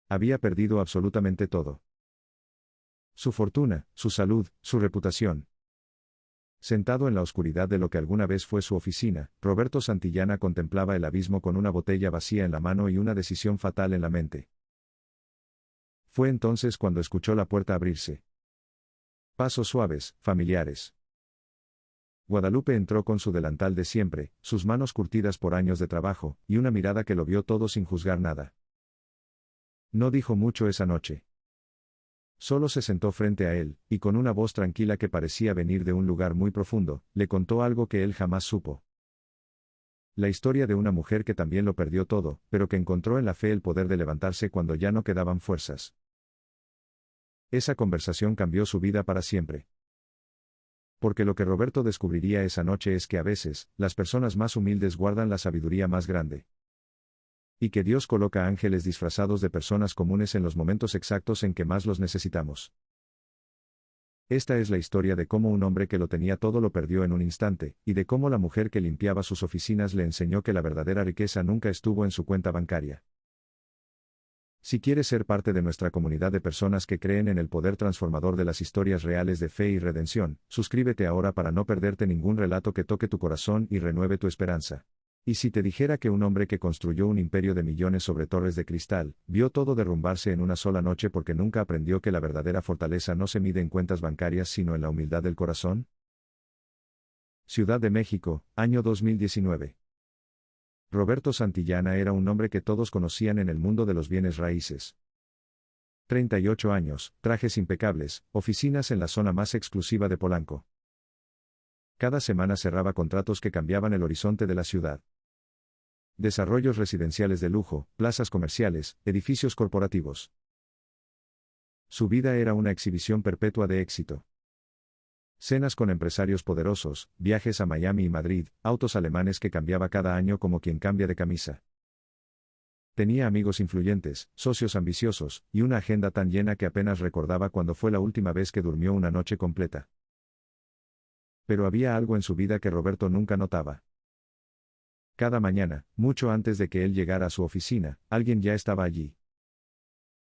Había perdido absolutamente todo. Su fortuna, su salud, su reputación. Sentado en la oscuridad de lo que alguna vez fue su oficina, Roberto Santillana contemplaba el abismo con una botella vacía en la mano y una decisión fatal en la mente. Fue entonces cuando escuchó la puerta abrirse. Pasos suaves, familiares. Guadalupe entró con su delantal de siempre, sus manos curtidas por años de trabajo, y una mirada que lo vio todo sin juzgar nada. No dijo mucho esa noche. Solo se sentó frente a él, y con una voz tranquila que parecía venir de un lugar muy profundo, le contó algo que él jamás supo. La historia de una mujer que también lo perdió todo, pero que encontró en la fe el poder de levantarse cuando ya no quedaban fuerzas. Esa conversación cambió su vida para siempre. Porque lo que Roberto descubriría esa noche es que a veces, las personas más humildes guardan la sabiduría más grande. Y que Dios coloca ángeles disfrazados de personas comunes en los momentos exactos en que más los necesitamos. Esta es la historia de cómo un hombre que lo tenía todo lo perdió en un instante, y de cómo la mujer que limpiaba sus oficinas le enseñó que la verdadera riqueza nunca estuvo en su cuenta bancaria. Si quieres ser parte de nuestra comunidad de personas que creen en el poder transformador de las historias reales de fe y redención, suscríbete ahora para no perderte ningún relato que toque tu corazón y renueve tu esperanza. Y si te dijera que un hombre que construyó un imperio de millones sobre torres de cristal, vio todo derrumbarse en una sola noche porque nunca aprendió que la verdadera fortaleza no se mide en cuentas bancarias sino en la humildad del corazón? Ciudad de México, año 2019. Roberto Santillana era un hombre que todos conocían en el mundo de los bienes raíces. 38 años, trajes impecables, oficinas en la zona más exclusiva de Polanco. Cada semana cerraba contratos que cambiaban el horizonte de la ciudad. Desarrollos residenciales de lujo, plazas comerciales, edificios corporativos. Su vida era una exhibición perpetua de éxito. Cenas con empresarios poderosos, viajes a Miami y Madrid, autos alemanes que cambiaba cada año como quien cambia de camisa. Tenía amigos influyentes, socios ambiciosos, y una agenda tan llena que apenas recordaba cuándo fue la última vez que durmió una noche completa. Pero había algo en su vida que Roberto nunca notaba. Cada mañana, mucho antes de que él llegara a su oficina, alguien ya estaba allí.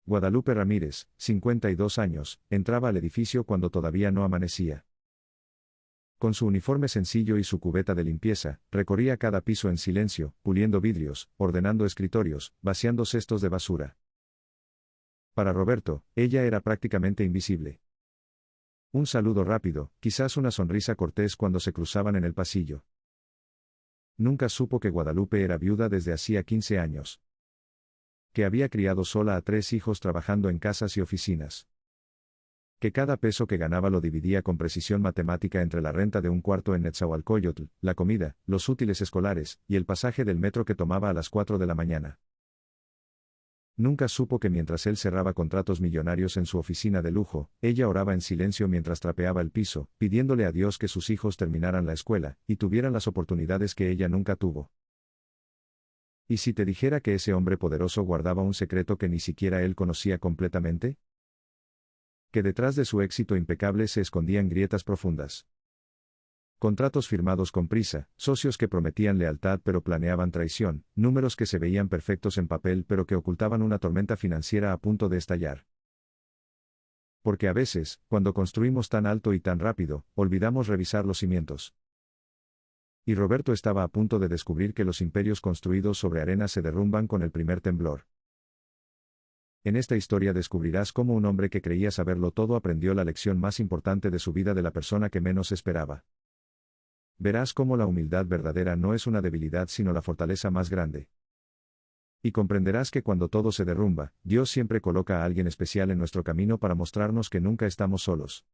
Guadalupe Ramírez, 52 años, entraba al edificio cuando todavía no amanecía. Con su uniforme sencillo y su cubeta de limpieza, recorría cada piso en silencio, puliendo vidrios, ordenando escritorios, vaciando cestos de basura. Para Roberto, ella era prácticamente invisible. Un saludo rápido, quizás una sonrisa cortés cuando se cruzaban en el pasillo. Nunca supo que Guadalupe era viuda desde hacía 15 años. Que había criado sola a 3 hijos trabajando en casas y oficinas. Que cada peso que ganaba lo dividía con precisión matemática entre la renta de un cuarto en Netzahualcóyotl, la comida, los útiles escolares, y el pasaje del metro que tomaba a las 4 de la mañana. Nunca supo que mientras él cerraba contratos millonarios en su oficina de lujo, ella oraba en silencio mientras trapeaba el piso, pidiéndole a Dios que sus hijos terminaran la escuela, y tuvieran las oportunidades que ella nunca tuvo. ¿Y si te dijera que ese hombre poderoso guardaba un secreto que ni siquiera él conocía completamente? Que detrás de su éxito impecable se escondían grietas profundas. Contratos firmados con prisa, socios que prometían lealtad pero planeaban traición, números que se veían perfectos en papel pero que ocultaban una tormenta financiera a punto de estallar. Porque a veces, cuando construimos tan alto y tan rápido, olvidamos revisar los cimientos. Y Roberto estaba a punto de descubrir que los imperios construidos sobre arena se derrumban con el primer temblor. En esta historia descubrirás cómo un hombre que creía saberlo todo aprendió la lección más importante de su vida de la persona que menos esperaba. Verás cómo la humildad verdadera no es una debilidad sino la fortaleza más grande. Y comprenderás que cuando todo se derrumba, Dios siempre coloca a alguien especial en nuestro camino para mostrarnos que nunca estamos solos.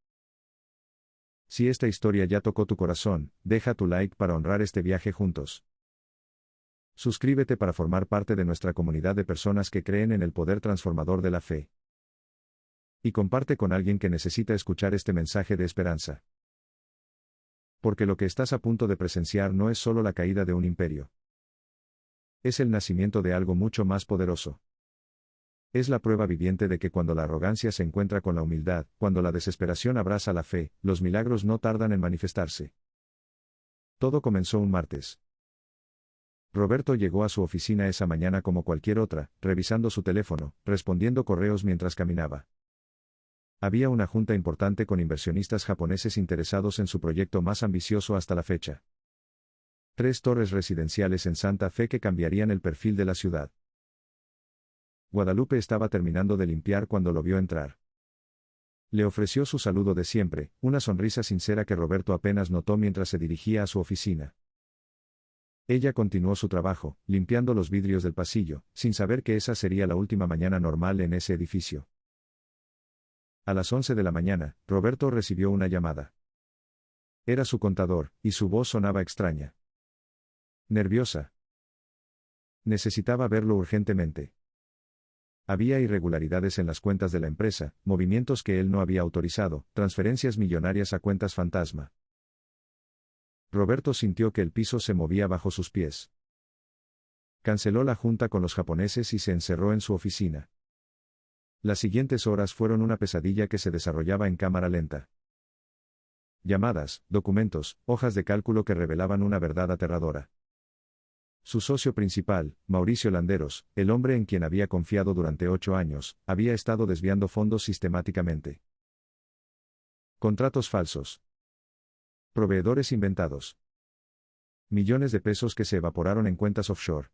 Si esta historia ya tocó tu corazón, deja tu like para honrar este viaje juntos. Suscríbete para formar parte de nuestra comunidad de personas que creen en el poder transformador de la fe. Y comparte con alguien que necesita escuchar este mensaje de esperanza. Porque lo que estás a punto de presenciar no es solo la caída de un imperio. Es el nacimiento de algo mucho más poderoso. Es la prueba viviente de que cuando la arrogancia se encuentra con la humildad, cuando la desesperación abraza la fe, los milagros no tardan en manifestarse. Todo comenzó un martes. Roberto llegó a su oficina esa mañana como cualquier otra, revisando su teléfono, respondiendo correos mientras caminaba. Había una junta importante con inversionistas japoneses interesados en su proyecto más ambicioso hasta la fecha. 3 torres residenciales en Santa Fe que cambiarían el perfil de la ciudad. Guadalupe estaba terminando de limpiar cuando lo vio entrar. Le ofreció su saludo de siempre, una sonrisa sincera que Roberto apenas notó mientras se dirigía a su oficina. Ella continuó su trabajo, limpiando los vidrios del pasillo, sin saber que esa sería la última mañana normal en ese edificio. A las 11 de la mañana, Roberto recibió una llamada. Era su contador, y su voz sonaba extraña. Nerviosa. Necesitaba verlo urgentemente. Había irregularidades en las cuentas de la empresa, movimientos que él no había autorizado, transferencias millonarias a cuentas fantasma. Roberto sintió que el piso se movía bajo sus pies. Canceló la junta con los japoneses y se encerró en su oficina. Las siguientes horas fueron una pesadilla que se desarrollaba en cámara lenta. Llamadas, documentos, hojas de cálculo que revelaban una verdad aterradora. Su socio principal, Mauricio Landeros, el hombre en quien había confiado durante 8 años, había estado desviando fondos sistemáticamente. Contratos falsos. Proveedores inventados. Millones de pesos que se evaporaron en cuentas offshore.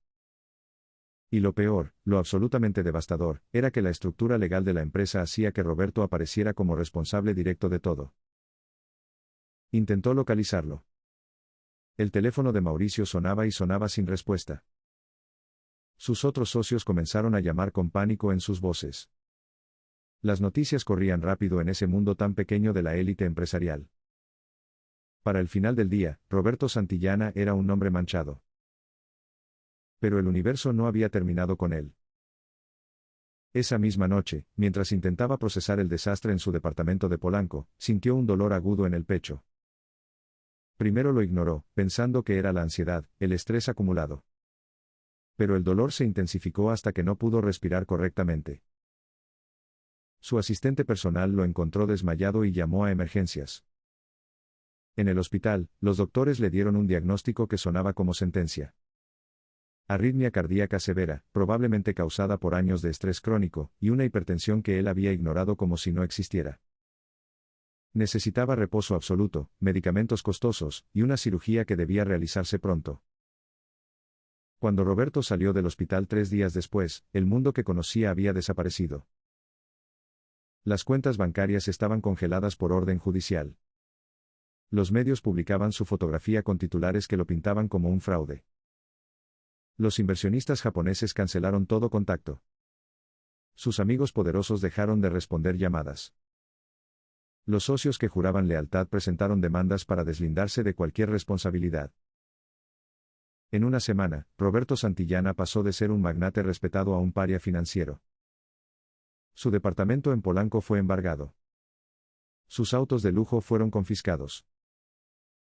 Y lo peor, lo absolutamente devastador, era que la estructura legal de la empresa hacía que Roberto apareciera como responsable directo de todo. Intentó localizarlo. El teléfono de Mauricio sonaba y sonaba sin respuesta. Sus otros socios comenzaron a llamar con pánico en sus voces. Las noticias corrían rápido en ese mundo tan pequeño de la élite empresarial. Para el final del día, Roberto Santillana era un nombre manchado. Pero el universo no había terminado con él. Esa misma noche, mientras intentaba procesar el desastre en su departamento de Polanco, sintió un dolor agudo en el pecho. Primero lo ignoró, pensando que era la ansiedad, el estrés acumulado. Pero el dolor se intensificó hasta que no pudo respirar correctamente. Su asistente personal lo encontró desmayado y llamó a emergencias. En el hospital, los doctores le dieron un diagnóstico que sonaba como sentencia. Arritmia cardíaca severa, probablemente causada por años de estrés crónico, y una hipertensión que él había ignorado como si no existiera. Necesitaba reposo absoluto, medicamentos costosos, y una cirugía que debía realizarse pronto. Cuando Roberto salió del hospital 3 días después, el mundo que conocía había desaparecido. Las cuentas bancarias estaban congeladas por orden judicial. Los medios publicaban su fotografía con titulares que lo pintaban como un fraude. Los inversionistas japoneses cancelaron todo contacto. Sus amigos poderosos dejaron de responder llamadas. Los socios que juraban lealtad presentaron demandas para deslindarse de cualquier responsabilidad. En una semana, Roberto Santillana pasó de ser un magnate respetado a un paria financiero. Su departamento en Polanco fue embargado. Sus autos de lujo fueron confiscados.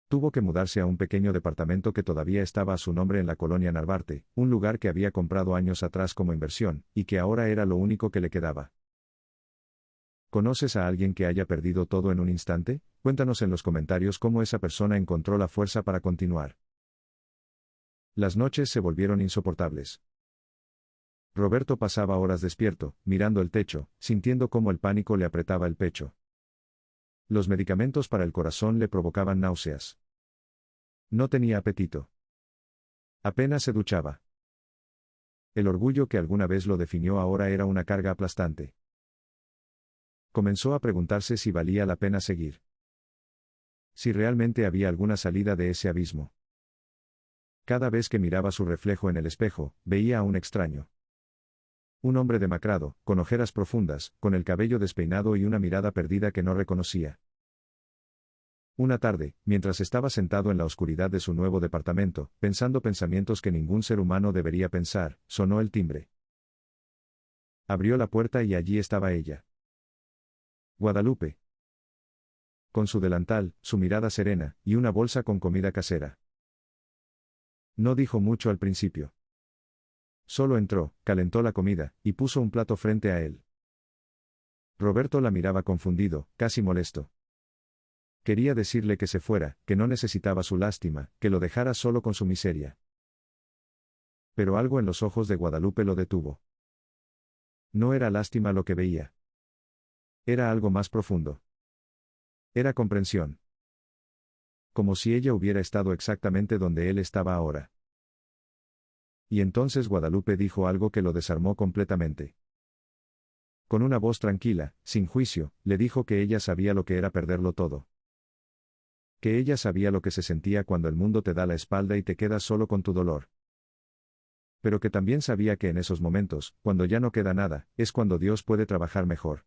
Tuvo que mudarse a un pequeño departamento que todavía estaba a su nombre en la colonia Narvarte, un lugar que había comprado años atrás como inversión, y que ahora era lo único que le quedaba. ¿Conoces a alguien que haya perdido todo en un instante? Cuéntanos en los comentarios cómo esa persona encontró la fuerza para continuar. Las noches se volvieron insoportables. Roberto pasaba horas despierto, mirando el techo, sintiendo cómo el pánico le apretaba el pecho. Los medicamentos para el corazón le provocaban náuseas. No tenía apetito. Apenas se duchaba. El orgullo que alguna vez lo definió ahora era una carga aplastante. Comenzó a preguntarse si valía la pena seguir. Si realmente había alguna salida de ese abismo. Cada vez que miraba su reflejo en el espejo, veía a un extraño. Un hombre demacrado, con ojeras profundas, con el cabello despeinado y una mirada perdida que no reconocía. Una tarde, mientras estaba sentado en la oscuridad de su nuevo departamento, pensando pensamientos que ningún ser humano debería pensar, sonó el timbre. Abrió la puerta y allí estaba ella. Guadalupe. Con su delantal, su mirada serena, y una bolsa con comida casera. No dijo mucho al principio. Solo entró, calentó la comida, y puso un plato frente a él. Roberto la miraba confundido, casi molesto. Quería decirle que se fuera, que no necesitaba su lástima, que lo dejara solo con su miseria. Pero algo en los ojos de Guadalupe lo detuvo. No era lástima lo que veía. Era algo más profundo. Era comprensión. Como si ella hubiera estado exactamente donde él estaba ahora. Y entonces Guadalupe dijo algo que lo desarmó completamente. Con una voz tranquila, sin juicio, le dijo que ella sabía lo que era perderlo todo. Que ella sabía lo que se sentía cuando el mundo te da la espalda y te quedas solo con tu dolor. Pero que también sabía que en esos momentos, cuando ya no queda nada, es cuando Dios puede trabajar mejor.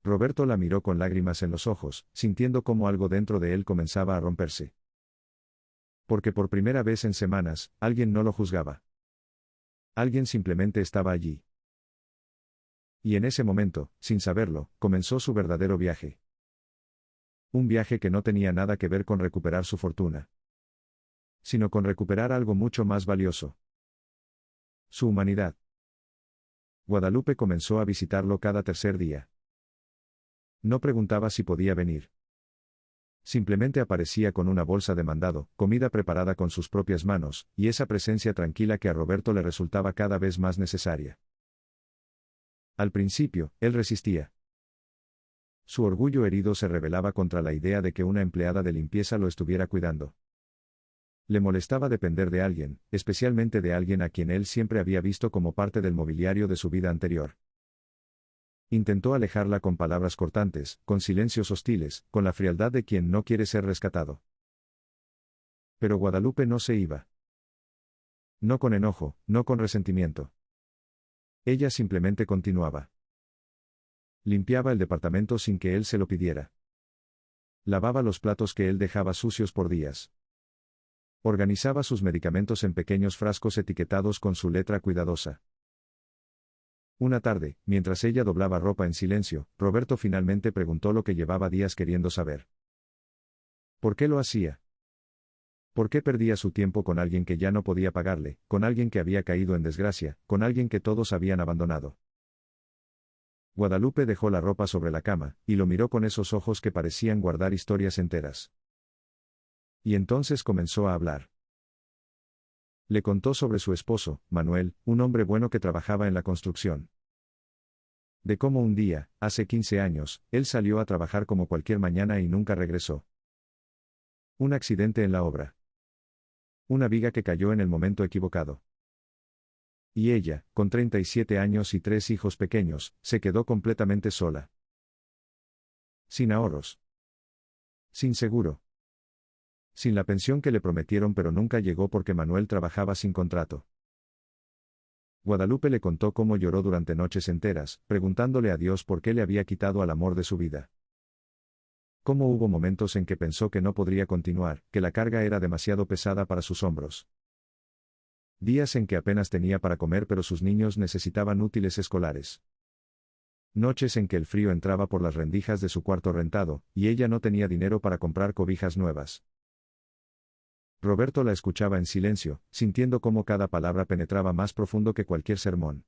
Roberto la miró con lágrimas en los ojos, sintiendo cómo algo dentro de él comenzaba a romperse. Porque por primera vez en semanas, alguien no lo juzgaba. Alguien simplemente estaba allí. Y en ese momento, sin saberlo, comenzó su verdadero viaje. Un viaje que no tenía nada que ver con recuperar su fortuna, sino con recuperar algo mucho más valioso. Su humanidad. Guadalupe comenzó a visitarlo cada tercer día. No preguntaba si podía venir. Simplemente aparecía con una bolsa de mandado, comida preparada con sus propias manos, y esa presencia tranquila que a Roberto le resultaba cada vez más necesaria. Al principio, él resistía. Su orgullo herido se rebelaba contra la idea de que una empleada de limpieza lo estuviera cuidando. Le molestaba depender de alguien, especialmente de alguien a quien él siempre había visto como parte del mobiliario de su vida anterior. Intentó alejarla con palabras cortantes, con silencios hostiles, con la frialdad de quien no quiere ser rescatado. Pero Guadalupe no se iba. No con enojo, no con resentimiento. Ella simplemente continuaba. Limpiaba el departamento sin que él se lo pidiera. Lavaba los platos que él dejaba sucios por días. Organizaba sus medicamentos en pequeños frascos etiquetados con su letra cuidadosa. Una tarde, mientras ella doblaba ropa en silencio, Roberto finalmente preguntó lo que llevaba días queriendo saber. ¿Por qué lo hacía? ¿Por qué perdía su tiempo con alguien que ya no podía pagarle, con alguien que había caído en desgracia, con alguien que todos habían abandonado? Guadalupe dejó la ropa sobre la cama, y lo miró con esos ojos que parecían guardar historias enteras. Y entonces comenzó a hablar. Le contó sobre su esposo, Manuel, un hombre bueno que trabajaba en la construcción. De cómo un día, hace 15 años, él salió a trabajar como cualquier mañana y nunca regresó. Un accidente en la obra. Una viga que cayó en el momento equivocado. Y ella, con 37 años y 3 hijos pequeños, se quedó completamente sola. Sin ahorros. Sin seguro. Sin la pensión que le prometieron pero nunca llegó porque Manuel trabajaba sin contrato. Guadalupe le contó cómo lloró durante noches enteras, preguntándole a Dios por qué le había quitado al amor de su vida. Cómo hubo momentos en que pensó que no podría continuar, que la carga era demasiado pesada para sus hombros. Días en que apenas tenía para comer pero sus niños necesitaban útiles escolares. Noches en que el frío entraba por las rendijas de su cuarto rentado, y ella no tenía dinero para comprar cobijas nuevas. Roberto la escuchaba en silencio, sintiendo cómo cada palabra penetraba más profundo que cualquier sermón.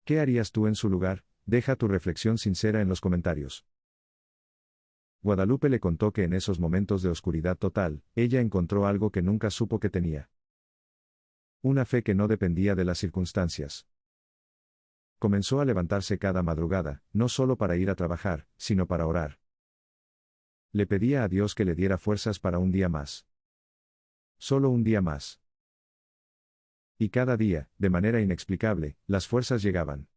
¿Qué harías tú en su lugar? Deja tu reflexión sincera en los comentarios. Guadalupe le contó que en esos momentos de oscuridad total, ella encontró algo que nunca supo que tenía. Una fe que no dependía de las circunstancias. Comenzó a levantarse cada madrugada, no solo para ir a trabajar, sino para orar. Le pedía a Dios que le diera fuerzas para un día más. Solo un día más. Y cada día, de manera inexplicable, las fuerzas llegaban.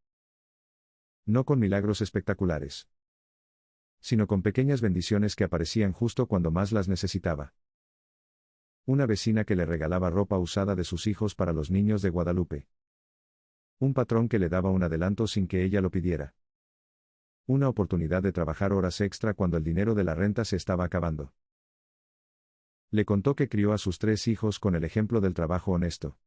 No con milagros espectaculares, sino con pequeñas bendiciones que aparecían justo cuando más las necesitaba. Una vecina que le regalaba ropa usada de sus hijos para los niños de Guadalupe. Un patrón que le daba un adelanto sin que ella lo pidiera. Una oportunidad de trabajar horas extra cuando el dinero de la renta se estaba acabando. Le contó que crió a sus 3 hijos con el ejemplo del trabajo honesto.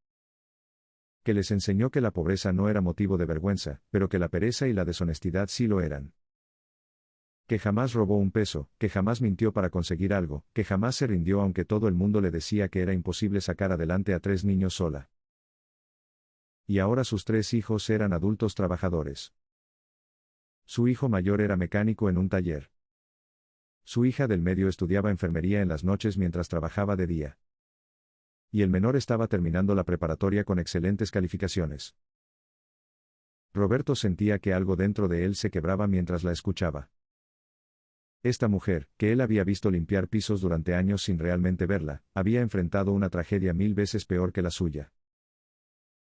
Que les enseñó que la pobreza no era motivo de vergüenza, pero que la pereza y la deshonestidad sí lo eran. Que jamás robó un peso, que jamás mintió para conseguir algo, que jamás se rindió aunque todo el mundo le decía que era imposible sacar adelante a 3 niños sola. Y ahora sus 3 hijos eran adultos trabajadores. Su hijo mayor era mecánico en un taller. Su hija del medio estudiaba enfermería en las noches mientras trabajaba de día. Y el menor estaba terminando la preparatoria con excelentes calificaciones. Roberto sentía que algo dentro de él se quebraba mientras la escuchaba. Esta mujer, que él había visto limpiar pisos durante años sin realmente verla, había enfrentado una tragedia 1000 veces peor que la suya.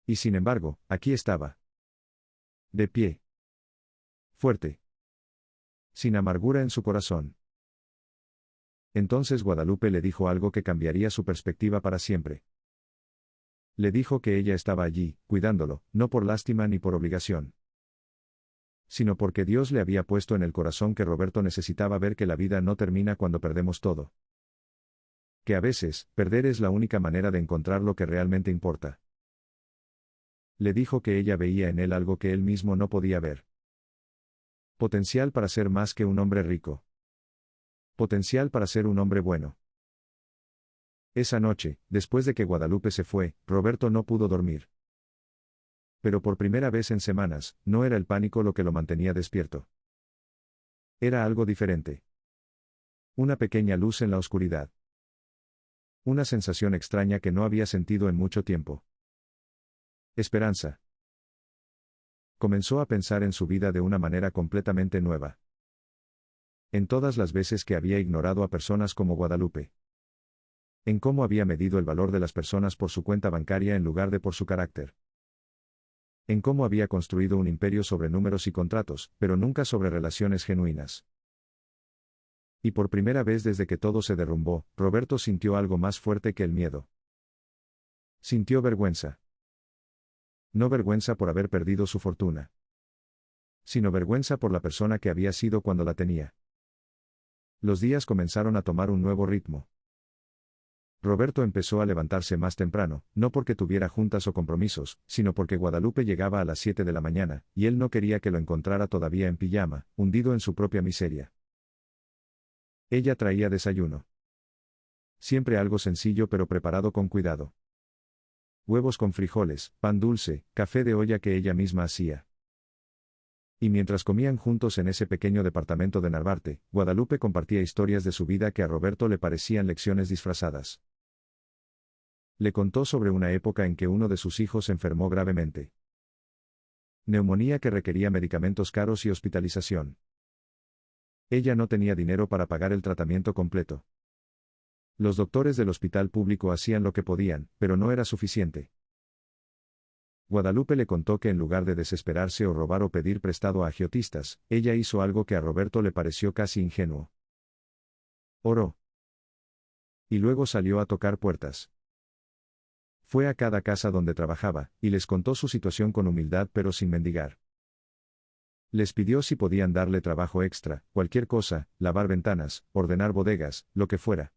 Y sin embargo, aquí estaba. De pie. Fuerte. Sin amargura en su corazón. Entonces Guadalupe le dijo algo que cambiaría su perspectiva para siempre. Le dijo que ella estaba allí, cuidándolo, no por lástima ni por obligación, sino porque Dios le había puesto en el corazón que Roberto necesitaba ver que la vida no termina cuando perdemos todo. Que a veces, perder es la única manera de encontrar lo que realmente importa. Le dijo que ella veía en él algo que él mismo no podía ver. Potencial para ser más que un hombre rico. Potencial para ser un hombre bueno. Esa noche, después de que Guadalupe se fue, Roberto no pudo dormir. Pero por primera vez en semanas, no era el pánico lo que lo mantenía despierto. Era algo diferente. Una pequeña luz en la oscuridad. Una sensación extraña que no había sentido en mucho tiempo. Esperanza. Comenzó a pensar en su vida de una manera completamente nueva. En todas las veces que había ignorado a personas como Guadalupe. En cómo había medido el valor de las personas por su cuenta bancaria en lugar de por su carácter. En cómo había construido un imperio sobre números y contratos, pero nunca sobre relaciones genuinas. Y por primera vez desde que todo se derrumbó, Roberto sintió algo más fuerte que el miedo. Sintió vergüenza. No vergüenza por haber perdido su fortuna, sino vergüenza por la persona que había sido cuando la tenía. Los días comenzaron a tomar un nuevo ritmo. Roberto empezó a levantarse más temprano, no porque tuviera juntas o compromisos, sino porque Guadalupe llegaba a las 7 de la mañana, y él no quería que lo encontrara todavía en pijama, hundido en su propia miseria. Ella traía desayuno. Siempre algo sencillo pero preparado con cuidado. Huevos con frijoles, pan dulce, café de olla que ella misma hacía. Y mientras comían juntos en ese pequeño departamento de Narvarte, Guadalupe compartía historias de su vida que a Roberto le parecían lecciones disfrazadas. Le contó sobre una época en que uno de sus hijos enfermó gravemente. Neumonía que requería medicamentos caros y hospitalización. Ella no tenía dinero para pagar el tratamiento completo. Los doctores del hospital público hacían lo que podían, pero no era suficiente. Guadalupe le contó que en lugar de desesperarse o robar o pedir prestado a agiotistas, ella hizo algo que a Roberto le pareció casi ingenuo. Oró. Y luego salió a tocar puertas. Fue a cada casa donde trabajaba, y les contó su situación con humildad pero sin mendigar. Les pidió si podían darle trabajo extra, cualquier cosa, lavar ventanas, ordenar bodegas, lo que fuera.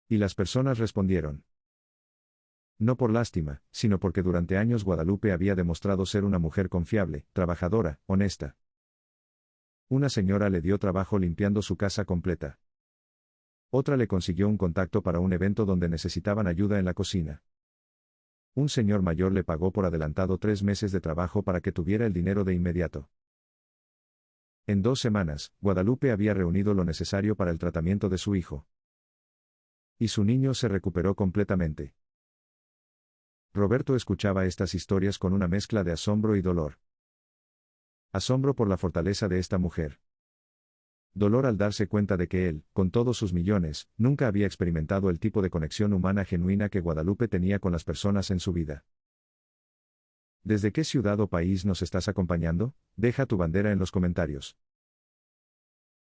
Y las personas respondieron. No por lástima, sino porque durante años Guadalupe había demostrado ser una mujer confiable, trabajadora, honesta. Una señora le dio trabajo limpiando su casa completa. Otra le consiguió un contacto para un evento donde necesitaban ayuda en la cocina. Un señor mayor le pagó por adelantado 3 meses de trabajo para que tuviera el dinero de inmediato. En 2 semanas, Guadalupe había reunido lo necesario para el tratamiento de su hijo. Y su niño se recuperó completamente. Roberto escuchaba estas historias con una mezcla de asombro y dolor. Asombro por la fortaleza de esta mujer. Dolor al darse cuenta de que él, con todos sus millones, nunca había experimentado el tipo de conexión humana genuina que Guadalupe tenía con las personas en su vida. ¿Desde qué ciudad o país nos estás acompañando? Deja tu bandera en los comentarios.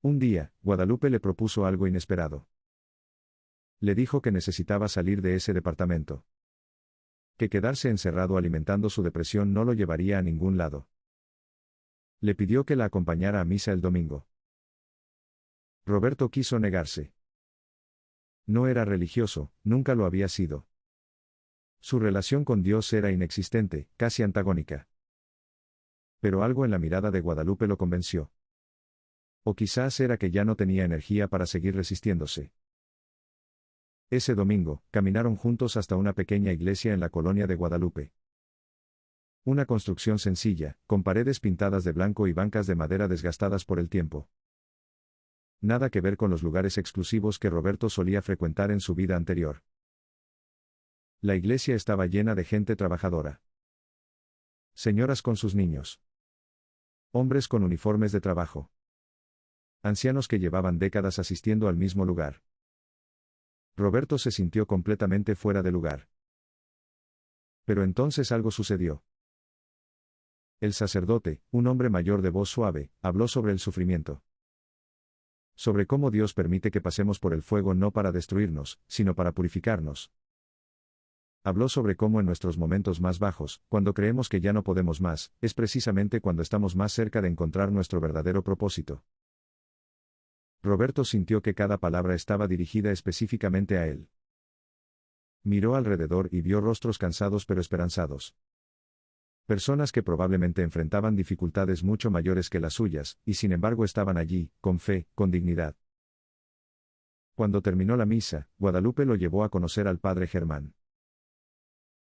Un día, Guadalupe le propuso algo inesperado. Le dijo que necesitaba salir de ese departamento. Que quedarse encerrado alimentando su depresión no lo llevaría a ningún lado. Le pidió que la acompañara a misa el domingo. Roberto quiso negarse. No era religioso, nunca lo había sido. Su relación con Dios era inexistente, casi antagónica. Pero algo en la mirada de Guadalupe lo convenció. O quizás era que ya no tenía energía para seguir resistiéndose. Ese domingo, caminaron juntos hasta una pequeña iglesia en la colonia de Guadalupe. Una construcción sencilla, con paredes pintadas de blanco y bancas de madera desgastadas por el tiempo. Nada que ver con los lugares exclusivos que Roberto solía frecuentar en su vida anterior. La iglesia estaba llena de gente trabajadora. Señoras con sus niños. Hombres con uniformes de trabajo. Ancianos que llevaban décadas asistiendo al mismo lugar. Roberto se sintió completamente fuera de lugar. Pero entonces algo sucedió. El sacerdote, un hombre mayor de voz suave, habló sobre el sufrimiento. Sobre cómo Dios permite que pasemos por el fuego no para destruirnos, sino para purificarnos. Habló sobre cómo en nuestros momentos más bajos, cuando creemos que ya no podemos más, es precisamente cuando estamos más cerca de encontrar nuestro verdadero propósito. Roberto sintió que cada palabra estaba dirigida específicamente a él. Miró alrededor y vio rostros cansados pero esperanzados. Personas que probablemente enfrentaban dificultades mucho mayores que las suyas, y sin embargo estaban allí, con fe, con dignidad. Cuando terminó la misa, Guadalupe lo llevó a conocer al padre Germán.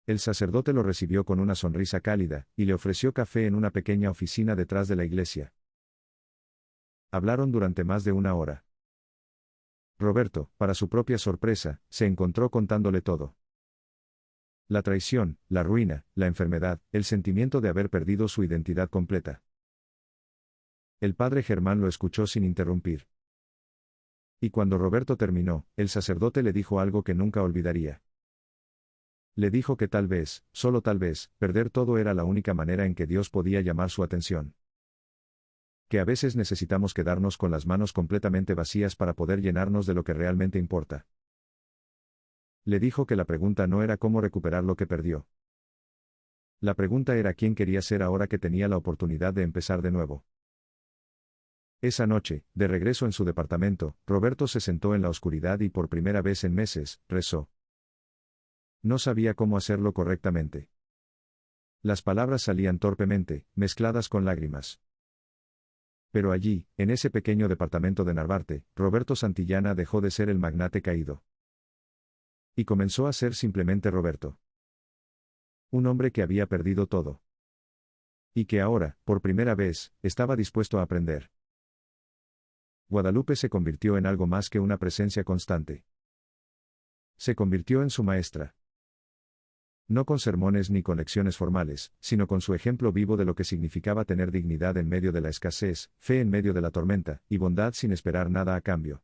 El sacerdote lo recibió con una sonrisa cálida, y le ofreció café en una pequeña oficina detrás de la iglesia. Hablaron durante más de una hora. Roberto, para su propia sorpresa, se encontró contándole todo. La traición, la ruina, la enfermedad, el sentimiento de haber perdido su identidad completa. El padre Germán lo escuchó sin interrumpir. Y cuando Roberto terminó, el sacerdote le dijo algo que nunca olvidaría. Le dijo que tal vez, solo tal vez, perder todo era la única manera en que Dios podía llamar su atención. Que a veces necesitamos quedarnos con las manos completamente vacías para poder llenarnos de lo que realmente importa. Le dijo que la pregunta no era cómo recuperar lo que perdió. La pregunta era quién quería ser ahora que tenía la oportunidad de empezar de nuevo. Esa noche, de regreso en su departamento, Roberto se sentó en la oscuridad y por primera vez en meses, rezó. No sabía cómo hacerlo correctamente. Las palabras salían torpemente, mezcladas con lágrimas. Pero allí, en ese pequeño departamento de Narvarte, Roberto Santillana dejó de ser el magnate caído. Y comenzó a ser simplemente Roberto. Un hombre que había perdido todo. Y que ahora, por primera vez, estaba dispuesto a aprender. Guadalupe se convirtió en algo más que una presencia constante. Se convirtió en su maestra. No con sermones ni con lecciones formales, sino con su ejemplo vivo de lo que significaba tener dignidad en medio de la escasez, fe en medio de la tormenta, y bondad sin esperar nada a cambio.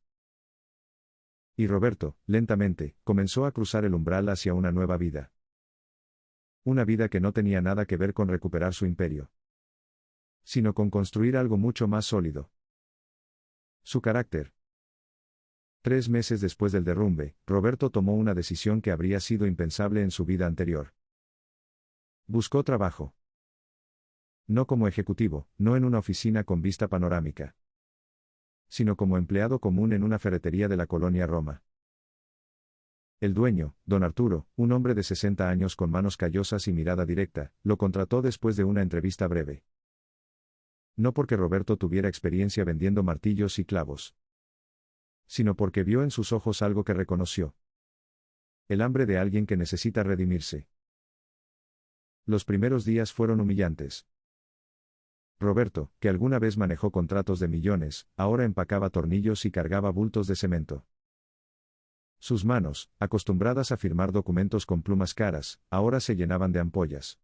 Y Roberto, lentamente, comenzó a cruzar el umbral hacia una nueva vida. Una vida que no tenía nada que ver con recuperar su imperio, sino con construir algo mucho más sólido. Su carácter. 3 meses después del derrumbe, Roberto tomó una decisión que habría sido impensable en su vida anterior. Buscó trabajo. No como ejecutivo, no en una oficina con vista panorámica, sino como empleado común en una ferretería de la colonia Roma. El dueño, don Arturo, un hombre de 60 años con manos callosas y mirada directa, lo contrató después de una entrevista breve. No porque Roberto tuviera experiencia vendiendo martillos y clavos, sino porque vio en sus ojos algo que reconoció. El hambre de alguien que necesita redimirse. Los primeros días fueron humillantes. Roberto, que alguna vez manejó contratos de millones, ahora empacaba tornillos y cargaba bultos de cemento. Sus manos, acostumbradas a firmar documentos con plumas caras, ahora se llenaban de ampollas.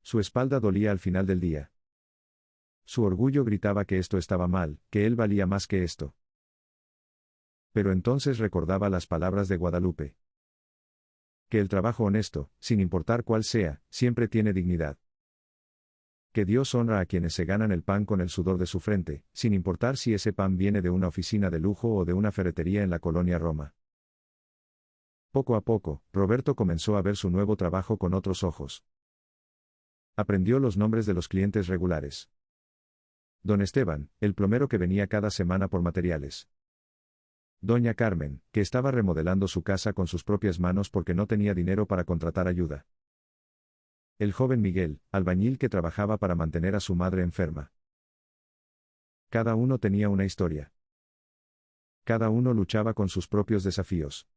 Su espalda dolía al final del día. Su orgullo gritaba que esto estaba mal, que él valía más que esto. Pero entonces recordaba las palabras de Guadalupe. Que el trabajo honesto, sin importar cuál sea, siempre tiene dignidad. Que Dios honra a quienes se ganan el pan con el sudor de su frente, sin importar si ese pan viene de una oficina de lujo o de una ferretería en la colonia Roma. Poco a poco, Roberto comenzó a ver su nuevo trabajo con otros ojos. Aprendió los nombres de los clientes regulares. Don Esteban, el plomero que venía cada semana por materiales. Doña Carmen, que estaba remodelando su casa con sus propias manos porque no tenía dinero para contratar ayuda. El joven Miguel, albañil que trabajaba para mantener a su madre enferma. Cada uno tenía una historia. Cada uno luchaba con sus propios desafíos.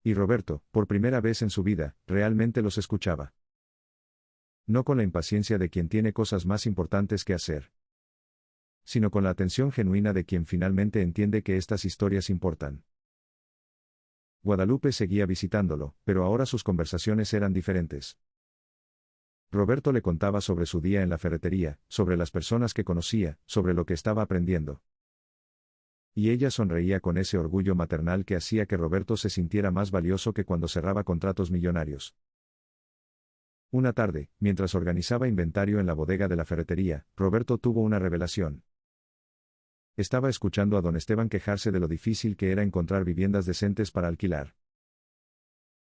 Y Roberto, por primera vez en su vida, realmente los escuchaba. No con la impaciencia de quien tiene cosas más importantes que hacer, sino con la atención genuina de quien finalmente entiende que estas historias importan. Guadalupe seguía visitándolo, pero ahora sus conversaciones eran diferentes. Roberto le contaba sobre su día en la ferretería, sobre las personas que conocía, sobre lo que estaba aprendiendo. Y ella sonreía con ese orgullo maternal que hacía que Roberto se sintiera más valioso que cuando cerraba contratos millonarios. Una tarde, mientras organizaba inventario en la bodega de la ferretería, Roberto tuvo una revelación. Estaba escuchando a don Esteban quejarse de lo difícil que era encontrar viviendas decentes para alquilar.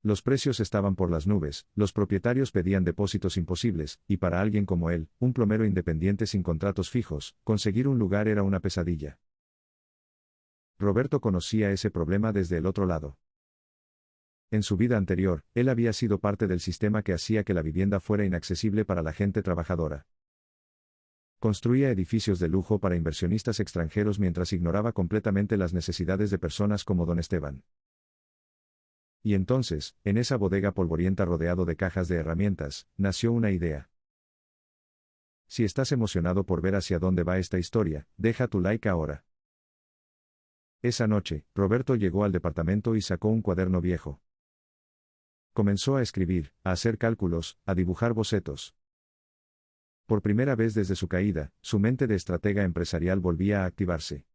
Los precios estaban por las nubes, los propietarios pedían depósitos imposibles, y para alguien como él, un plomero independiente sin contratos fijos, conseguir un lugar era una pesadilla. Roberto conocía ese problema desde el otro lado. En su vida anterior, él había sido parte del sistema que hacía que la vivienda fuera inaccesible para la gente trabajadora. Construía edificios de lujo para inversionistas extranjeros mientras ignoraba completamente las necesidades de personas como don Esteban. Y entonces, en esa bodega polvorienta rodeado de cajas de herramientas, nació una idea. Si estás emocionado por ver hacia dónde va esta historia, deja tu like ahora. Esa noche, Roberto llegó al departamento y sacó un cuaderno viejo. Comenzó a escribir, a hacer cálculos, a dibujar bocetos. Por primera vez desde su caída, su mente de estratega empresarial volvía a activarse.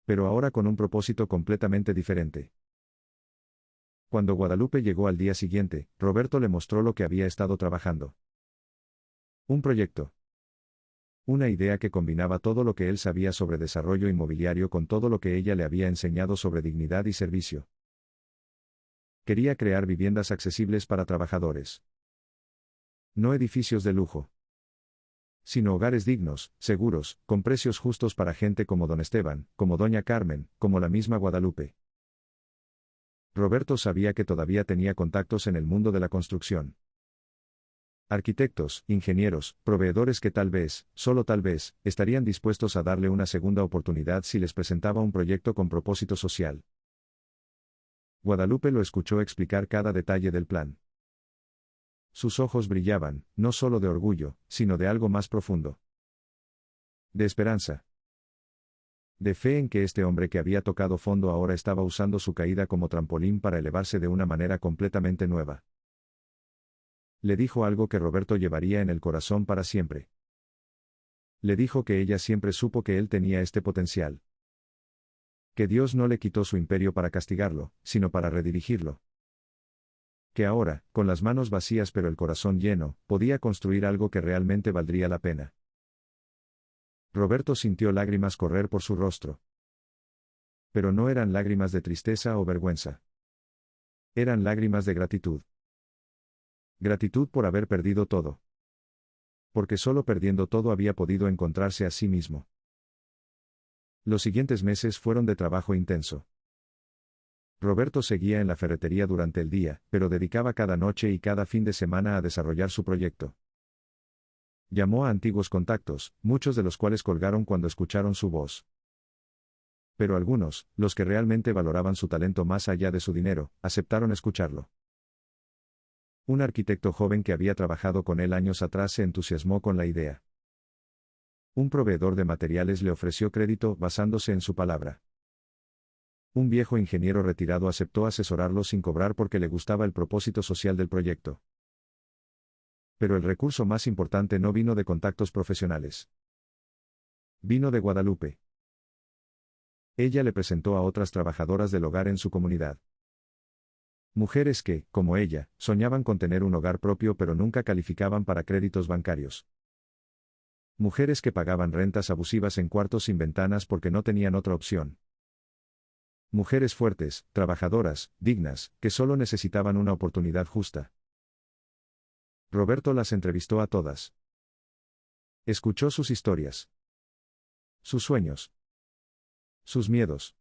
Pero ahora con un propósito completamente diferente. Cuando Guadalupe llegó al día siguiente, Roberto le mostró lo que había estado trabajando. Un proyecto. Una idea que combinaba todo lo que él sabía sobre desarrollo inmobiliario con todo lo que ella le había enseñado sobre dignidad y servicio. Quería crear viviendas accesibles para trabajadores. No edificios de lujo, sino hogares dignos, seguros, con precios justos para gente como don Esteban, como doña Carmen, como la misma Guadalupe. Roberto sabía que todavía tenía contactos en el mundo de la construcción. Arquitectos, ingenieros, proveedores que tal vez, solo tal vez, estarían dispuestos a darle una segunda oportunidad si les presentaba un proyecto con propósito social. Guadalupe lo escuchó explicar cada detalle del plan. Sus ojos brillaban, no solo de orgullo, sino de algo más profundo. De esperanza. De fe en que este hombre que había tocado fondo ahora estaba usando su caída como trampolín para elevarse de una manera completamente nueva. Le dijo algo que Roberto llevaría en el corazón para siempre. Le dijo que ella siempre supo que él tenía este potencial. Que Dios no le quitó su imperio para castigarlo, sino para redirigirlo. Que ahora, con las manos vacías pero el corazón lleno, podía construir algo que realmente valdría la pena. Roberto sintió lágrimas correr por su rostro. Pero no eran lágrimas de tristeza o vergüenza. Eran lágrimas de gratitud. Gratitud por haber perdido todo. Porque solo perdiendo todo había podido encontrarse a sí mismo. Los siguientes meses fueron de trabajo intenso. Roberto seguía en la ferretería durante el día, pero dedicaba cada noche y cada fin de semana a desarrollar su proyecto. Llamó a antiguos contactos, muchos de los cuales colgaron cuando escucharon su voz. Pero algunos, los que realmente valoraban su talento más allá de su dinero, aceptaron escucharlo. Un arquitecto joven que había trabajado con él años atrás se entusiasmó con la idea. Un proveedor de materiales le ofreció crédito basándose en su palabra. Un viejo ingeniero retirado aceptó asesorarlo sin cobrar porque le gustaba el propósito social del proyecto. Pero el recurso más importante no vino de contactos profesionales. Vino de Guadalupe. Ella le presentó a otras trabajadoras del hogar en su comunidad. Mujeres que, como ella, soñaban con tener un hogar propio pero nunca calificaban para créditos bancarios. Mujeres que pagaban rentas abusivas en cuartos sin ventanas porque no tenían otra opción. Mujeres fuertes, trabajadoras, dignas, que solo necesitaban una oportunidad justa. Roberto las entrevistó a todas. Escuchó sus historias. Sus sueños. Sus miedos.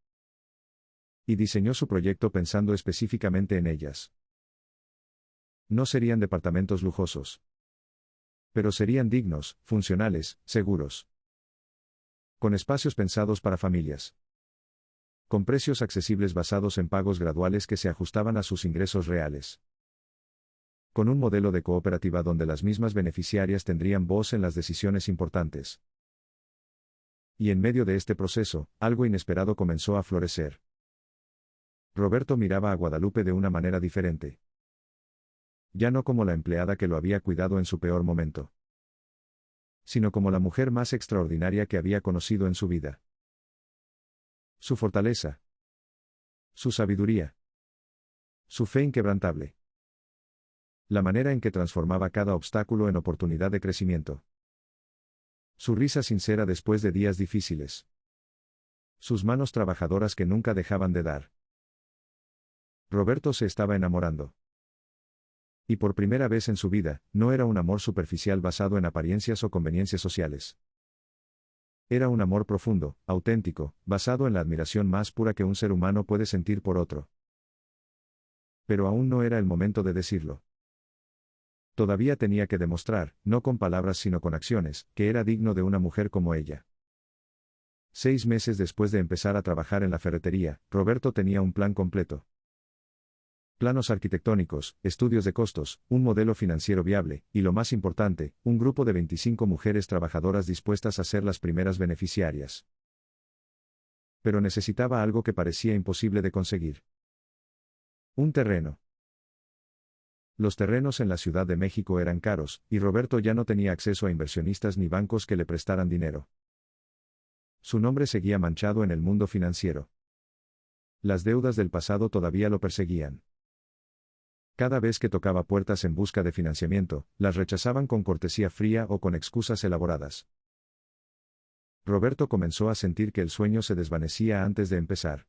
Y diseñó su proyecto pensando específicamente en ellas. No serían departamentos lujosos. Pero serían dignos, funcionales, seguros. Con espacios pensados para familias. Con precios accesibles basados en pagos graduales que se ajustaban a sus ingresos reales. Con un modelo de cooperativa donde las mismas beneficiarias tendrían voz en las decisiones importantes. Y en medio de este proceso, algo inesperado comenzó a florecer. Roberto miraba a Guadalupe de una manera diferente. Ya no como la empleada que lo había cuidado en su peor momento, sino como la mujer más extraordinaria que había conocido en su vida. Su fortaleza, su sabiduría, su fe inquebrantable. La manera en que transformaba cada obstáculo en oportunidad de crecimiento. Su risa sincera después de días difíciles. Sus manos trabajadoras que nunca dejaban de dar. Roberto se estaba enamorando. Y por primera vez en su vida, no era un amor superficial basado en apariencias o conveniencias sociales. Era un amor profundo, auténtico, basado en la admiración más pura que un ser humano puede sentir por otro. Pero aún no era el momento de decirlo. Todavía tenía que demostrar, no con palabras sino con acciones, que era digno de una mujer como ella. 6 meses después de empezar a trabajar en la ferretería, Roberto tenía un plan completo. Planos arquitectónicos, estudios de costos, un modelo financiero viable, y lo más importante, un grupo de 25 mujeres trabajadoras dispuestas a ser las primeras beneficiarias. Pero necesitaba algo que parecía imposible de conseguir. Un terreno. Los terrenos en la Ciudad de México eran caros, y Roberto ya no tenía acceso a inversionistas ni bancos que le prestaran dinero. Su nombre seguía manchado en el mundo financiero. Las deudas del pasado todavía lo perseguían. Cada vez que tocaba puertas en busca de financiamiento, las rechazaban con cortesía fría o con excusas elaboradas. Roberto comenzó a sentir que el sueño se desvanecía antes de empezar.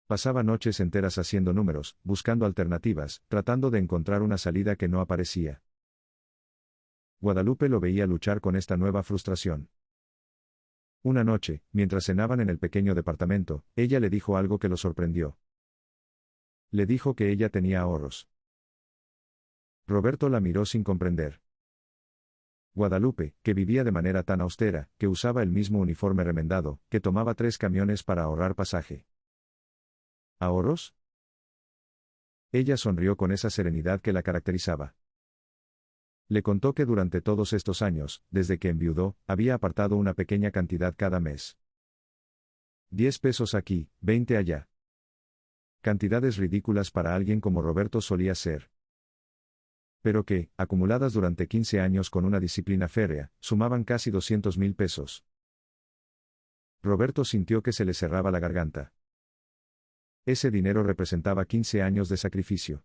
Pasaba noches enteras haciendo números, buscando alternativas, tratando de encontrar una salida que no aparecía. Guadalupe lo veía luchar con esta nueva frustración. Una noche, mientras cenaban en el pequeño departamento, ella le dijo algo que lo sorprendió. Le dijo que ella tenía ahorros. Roberto la miró sin comprender. Guadalupe, que vivía de manera tan austera, que usaba el mismo uniforme remendado, que tomaba 3 camiones para ahorrar pasaje. ¿Ahorros? Ella sonrió con esa serenidad que la caracterizaba. Le contó que durante todos estos años, desde que enviudó, había apartado una pequeña cantidad cada mes. 10 pesos aquí, 20 allá. Cantidades ridículas para alguien como Roberto solía ser. Pero que, acumuladas durante 15 años con una disciplina férrea, sumaban casi 200,000 pesos. Roberto sintió que se le cerraba la garganta. Ese dinero representaba 15 años de sacrificio.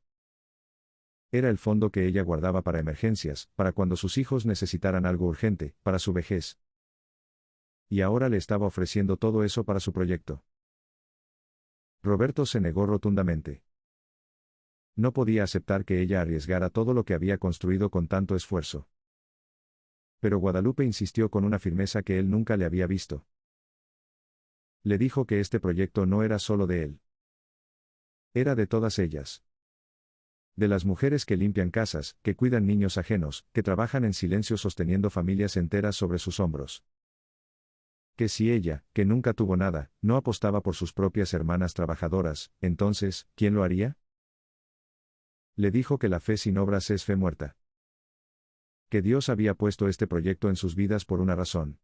Era el fondo que ella guardaba para emergencias, para cuando sus hijos necesitaran algo urgente, para su vejez. Y ahora le estaba ofreciendo todo eso para su proyecto. Roberto se negó rotundamente. No podía aceptar que ella arriesgara todo lo que había construido con tanto esfuerzo. Pero Guadalupe insistió con una firmeza que él nunca le había visto. Le dijo que este proyecto no era solo de él. Era de todas ellas. De las mujeres que limpian casas, que cuidan niños ajenos, que trabajan en silencio sosteniendo familias enteras sobre sus hombros. Que si ella, que nunca tuvo nada, no apostaba por sus propias hermanas trabajadoras, entonces, ¿quién lo haría? Le dijo que la fe sin obras es fe muerta. Que Dios había puesto este proyecto en sus vidas por una razón.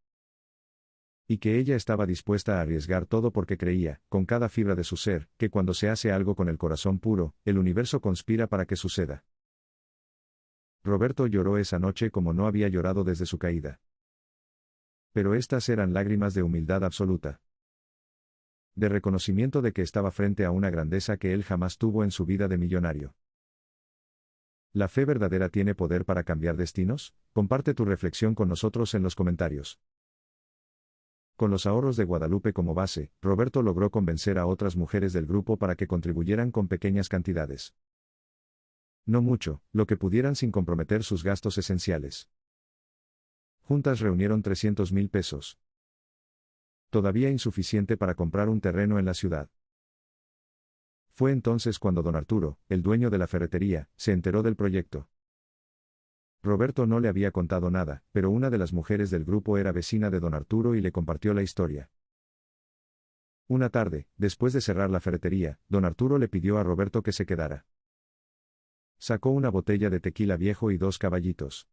Y que ella estaba dispuesta a arriesgar todo porque creía, con cada fibra de su ser, que cuando se hace algo con el corazón puro, el universo conspira para que suceda. Roberto lloró esa noche como no había llorado desde su caída. Pero estas eran lágrimas de humildad absoluta. De reconocimiento de que estaba frente a una grandeza que él jamás tuvo en su vida de millonario. ¿La fe verdadera tiene poder para cambiar destinos? Comparte tu reflexión con nosotros en los comentarios. Con los ahorros de Guadalupe como base, Roberto logró convencer a otras mujeres del grupo para que contribuyeran con pequeñas cantidades. No mucho, lo que pudieran sin comprometer sus gastos esenciales. Juntas reunieron 300,000 pesos. Todavía insuficiente para comprar un terreno en la ciudad. Fue entonces cuando don Arturo, el dueño de la ferretería, se enteró del proyecto. Roberto no le había contado nada, pero una de las mujeres del grupo era vecina de don Arturo y le compartió la historia. Una tarde, después de cerrar la ferretería, don Arturo le pidió a Roberto que se quedara. Sacó una botella de tequila viejo y 2 caballitos.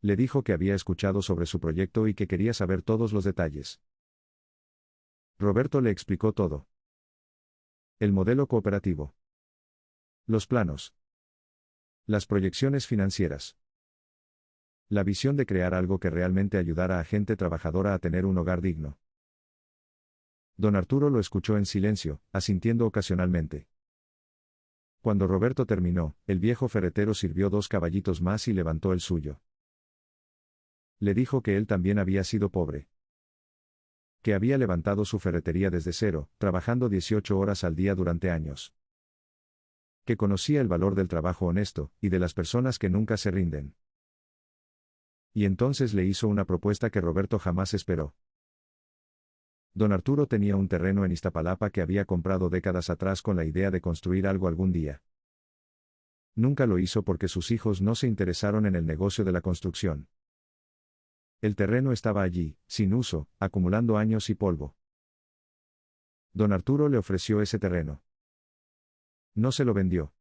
Le dijo que había escuchado sobre su proyecto y que quería saber todos los detalles. Roberto le explicó todo. El modelo cooperativo. Los planos. Las proyecciones financieras. La visión de crear algo que realmente ayudara a gente trabajadora a tener un hogar digno. Don Arturo lo escuchó en silencio, asintiendo ocasionalmente. Cuando Roberto terminó, el viejo ferretero sirvió 2 caballitos más y levantó el suyo. Le dijo que él también había sido pobre. Que había levantado su ferretería desde cero, trabajando 18 horas al día durante años. Que conocía el valor del trabajo honesto, y de las personas que nunca se rinden. Y entonces le hizo una propuesta que Roberto jamás esperó. Don Arturo tenía un terreno en Iztapalapa que había comprado décadas atrás con la idea de construir algo algún día. Nunca lo hizo porque sus hijos no se interesaron en el negocio de la construcción. El terreno estaba allí, sin uso, acumulando años y polvo. Don Arturo le ofreció ese terreno. No se lo vendió.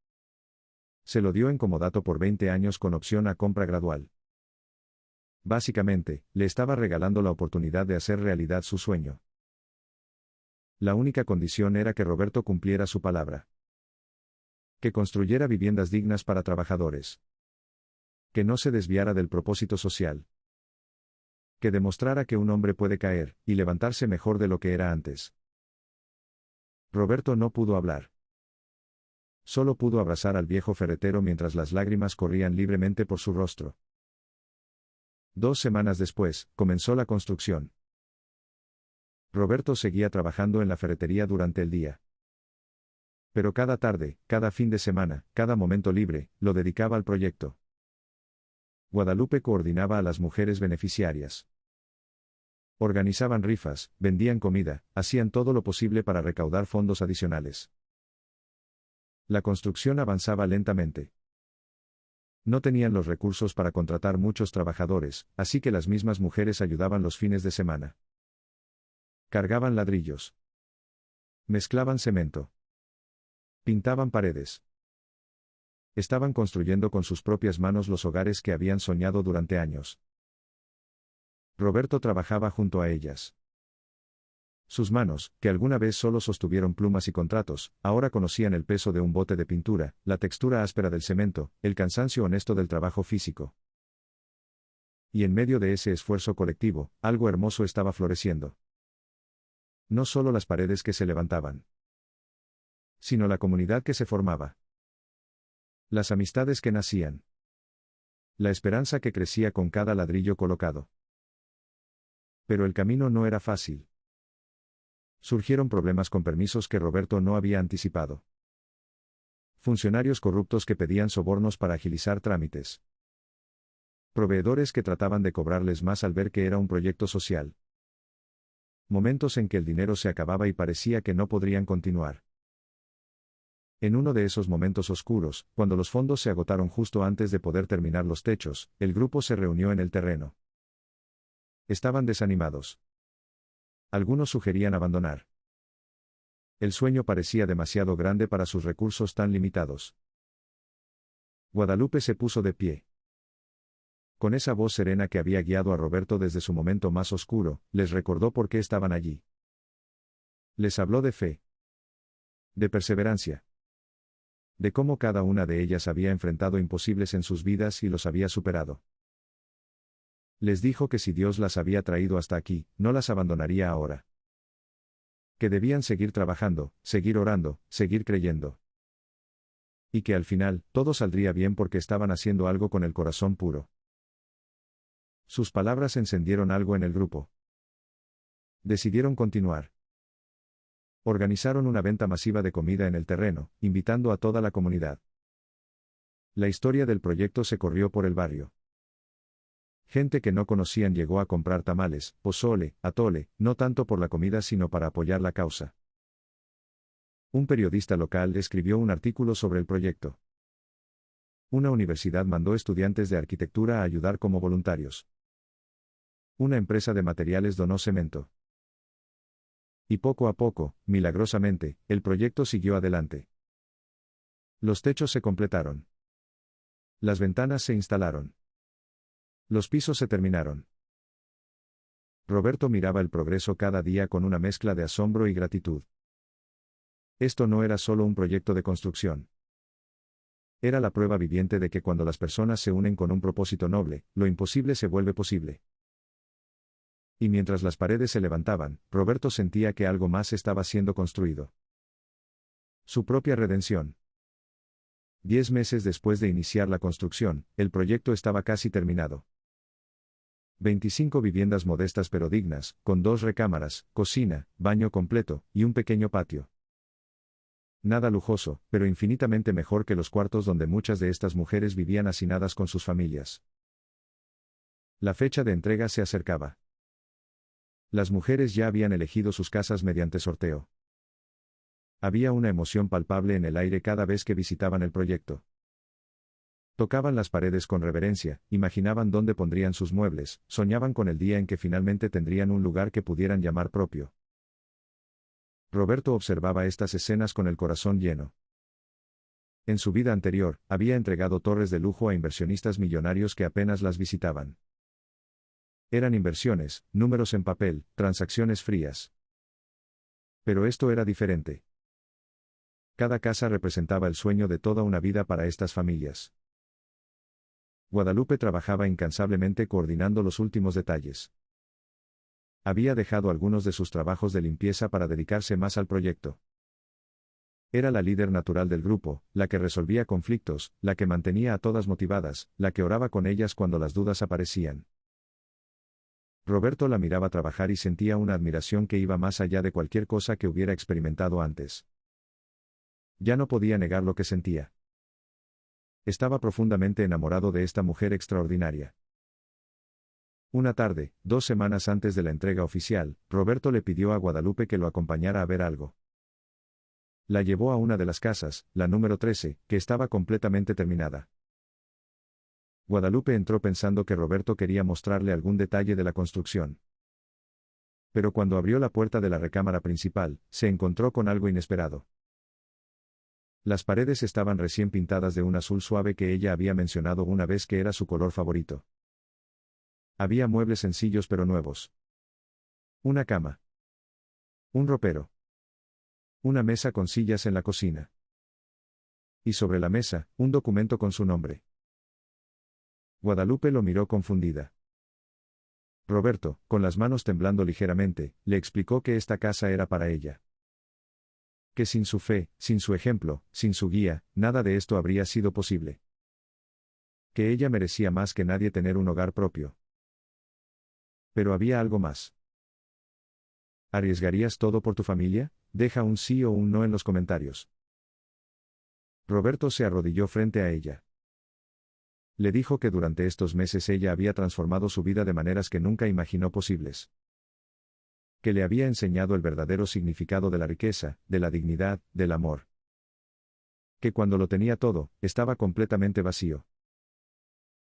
Se lo dio en comodato por 20 años con opción a compra gradual. Básicamente, le estaba regalando la oportunidad de hacer realidad su sueño. La única condición era que Roberto cumpliera su palabra. Que construyera viviendas dignas para trabajadores. Que no se desviara del propósito social. Que demostrara que un hombre puede caer, y levantarse mejor de lo que era antes. Roberto no pudo hablar. Solo pudo abrazar al viejo ferretero mientras las lágrimas corrían libremente por su rostro. 2 semanas después, comenzó la construcción. Roberto seguía trabajando en la ferretería durante el día. Pero cada tarde, cada fin de semana, cada momento libre, lo dedicaba al proyecto. Guadalupe coordinaba a las mujeres beneficiarias. Organizaban rifas, vendían comida, hacían todo lo posible para recaudar fondos adicionales. La construcción avanzaba lentamente. No tenían los recursos para contratar muchos trabajadores, así que las mismas mujeres ayudaban los fines de semana. Cargaban ladrillos. Mezclaban cemento. Pintaban paredes. Estaban construyendo con sus propias manos los hogares que habían soñado durante años. Roberto trabajaba junto a ellas. Sus manos, que alguna vez solo sostuvieron plumas y contratos, ahora conocían el peso de un bote de pintura, la textura áspera del cemento, el cansancio honesto del trabajo físico. Y en medio de ese esfuerzo colectivo, algo hermoso estaba floreciendo. No solo las paredes que se levantaban, sino la comunidad que se formaba. Las amistades que nacían. La esperanza que crecía con cada ladrillo colocado. Pero el camino no era fácil. Surgieron problemas con permisos que Roberto no había anticipado. Funcionarios corruptos que pedían sobornos para agilizar trámites. Proveedores que trataban de cobrarles más al ver que era un proyecto social. Momentos en que el dinero se acababa y parecía que no podrían continuar. En uno de esos momentos oscuros, cuando los fondos se agotaron justo antes de poder terminar los techos, el grupo se reunió en el terreno. Estaban desanimados. Algunos sugerían abandonar. El sueño parecía demasiado grande para sus recursos tan limitados. Guadalupe se puso de pie. Con esa voz serena que había guiado a Roberto desde su momento más oscuro, les recordó por qué estaban allí. Les habló de fe. De perseverancia. De cómo cada una de ellas había enfrentado imposibles en sus vidas y los había superado. Les dijo que si Dios las había traído hasta aquí, no las abandonaría ahora. Que debían seguir trabajando, seguir orando, seguir creyendo. Y que al final, todo saldría bien porque estaban haciendo algo con el corazón puro. Sus palabras encendieron algo en el grupo. Decidieron continuar. Organizaron una venta masiva de comida en el terreno, invitando a toda la comunidad. La historia del proyecto se corrió por el barrio. Gente que no conocían llegó a comprar tamales, pozole, atole, no tanto por la comida sino para apoyar la causa. Un periodista local escribió un artículo sobre el proyecto. Una universidad mandó estudiantes de arquitectura a ayudar como voluntarios. Una empresa de materiales donó cemento. Y poco a poco, milagrosamente, el proyecto siguió adelante. Los techos se completaron. Las ventanas se instalaron. Los pisos se terminaron. Roberto miraba el progreso cada día con una mezcla de asombro y gratitud. Esto no era solo un proyecto de construcción. Era la prueba viviente de que cuando las personas se unen con un propósito noble, lo imposible se vuelve posible. Y mientras las paredes se levantaban, Roberto sentía que algo más estaba siendo construido. Su propia redención. 10 meses después de iniciar la construcción, el proyecto estaba casi terminado. 25 viviendas modestas pero dignas, con 2 recámaras, cocina, baño completo, y un pequeño patio. Nada lujoso, pero infinitamente mejor que los cuartos donde muchas de estas mujeres vivían hacinadas con sus familias. La fecha de entrega se acercaba. Las mujeres ya habían elegido sus casas mediante sorteo. Había una emoción palpable en el aire cada vez que visitaban el proyecto. Tocaban las paredes con reverencia, imaginaban dónde pondrían sus muebles, soñaban con el día en que finalmente tendrían un lugar que pudieran llamar propio. Roberto observaba estas escenas con el corazón lleno. En su vida anterior, había entregado torres de lujo a inversionistas millonarios que apenas las visitaban. Eran inversiones, números en papel, transacciones frías. Pero esto era diferente. Cada casa representaba el sueño de toda una vida para estas familias. Guadalupe trabajaba incansablemente coordinando los últimos detalles. Había dejado algunos de sus trabajos de limpieza para dedicarse más al proyecto. Era la líder natural del grupo, la que resolvía conflictos, la que mantenía a todas motivadas, la que oraba con ellas cuando las dudas aparecían. Roberto la miraba trabajar y sentía una admiración que iba más allá de cualquier cosa que hubiera experimentado antes. Ya no podía negar lo que sentía. Estaba profundamente enamorado de esta mujer extraordinaria. Una tarde, 2 semanas antes de la entrega oficial, Roberto le pidió a Guadalupe que lo acompañara a ver algo. La llevó a una de las casas, la número 13, que estaba completamente terminada. Guadalupe entró pensando que Roberto quería mostrarle algún detalle de la construcción. Pero cuando abrió la puerta de la recámara principal, se encontró con algo inesperado. Las paredes estaban recién pintadas de un azul suave que ella había mencionado una vez que era su color favorito. Había muebles sencillos pero nuevos. Una cama. Un ropero. Una mesa con sillas en la cocina. Y sobre la mesa, un documento con su nombre. Guadalupe lo miró confundida. Roberto, con las manos temblando ligeramente, le explicó que esta casa era para ella. Que sin su fe, sin su ejemplo, sin su guía, nada de esto habría sido posible. Que ella merecía más que nadie tener un hogar propio. Pero había algo más. ¿Arriesgarías todo por tu familia? Deja un sí o un no en los comentarios. Roberto se arrodilló frente a ella. Le dijo que durante estos meses ella había transformado su vida de maneras que nunca imaginó posibles. Que le había enseñado el verdadero significado de la riqueza, de la dignidad, del amor. Que cuando lo tenía todo, estaba completamente vacío.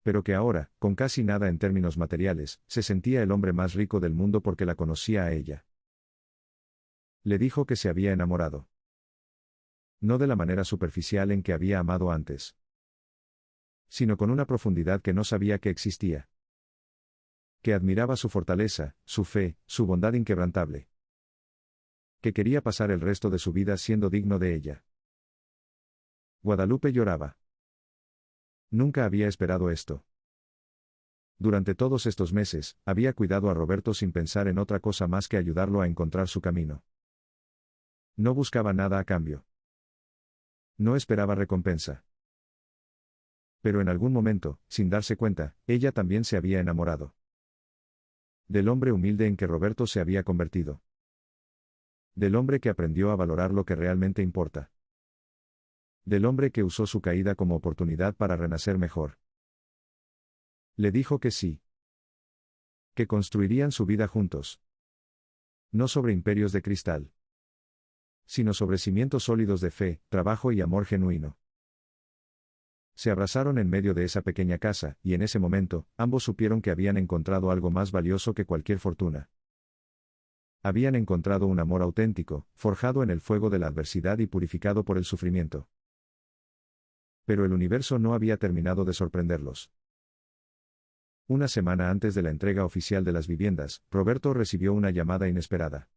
Pero que ahora, con casi nada en términos materiales, se sentía el hombre más rico del mundo porque la conocía a ella. Le dijo que se había enamorado. No de la manera superficial en que había amado antes, sino con una profundidad que no sabía que existía. Que admiraba su fortaleza, su fe, su bondad inquebrantable. Que quería pasar el resto de su vida siendo digno de ella. Guadalupe lloraba. Nunca había esperado esto. Durante todos estos meses, había cuidado a Roberto sin pensar en otra cosa más que ayudarlo a encontrar su camino. No buscaba nada a cambio. No esperaba recompensa. Pero en algún momento, sin darse cuenta, ella también se había enamorado. Del hombre humilde en que Roberto se había convertido. Del hombre que aprendió a valorar lo que realmente importa. Del hombre que usó su caída como oportunidad para renacer mejor. Le dijo que sí. Que construirían su vida juntos. No sobre imperios de cristal, sino sobre cimientos sólidos de fe, trabajo y amor genuino. Se abrazaron en medio de esa pequeña casa, y en ese momento, ambos supieron que habían encontrado algo más valioso que cualquier fortuna. Habían encontrado un amor auténtico, forjado en el fuego de la adversidad y purificado por el sufrimiento. Pero el universo no había terminado de sorprenderlos. Una semana antes de la entrega oficial de las viviendas, Roberto recibió una llamada inesperada.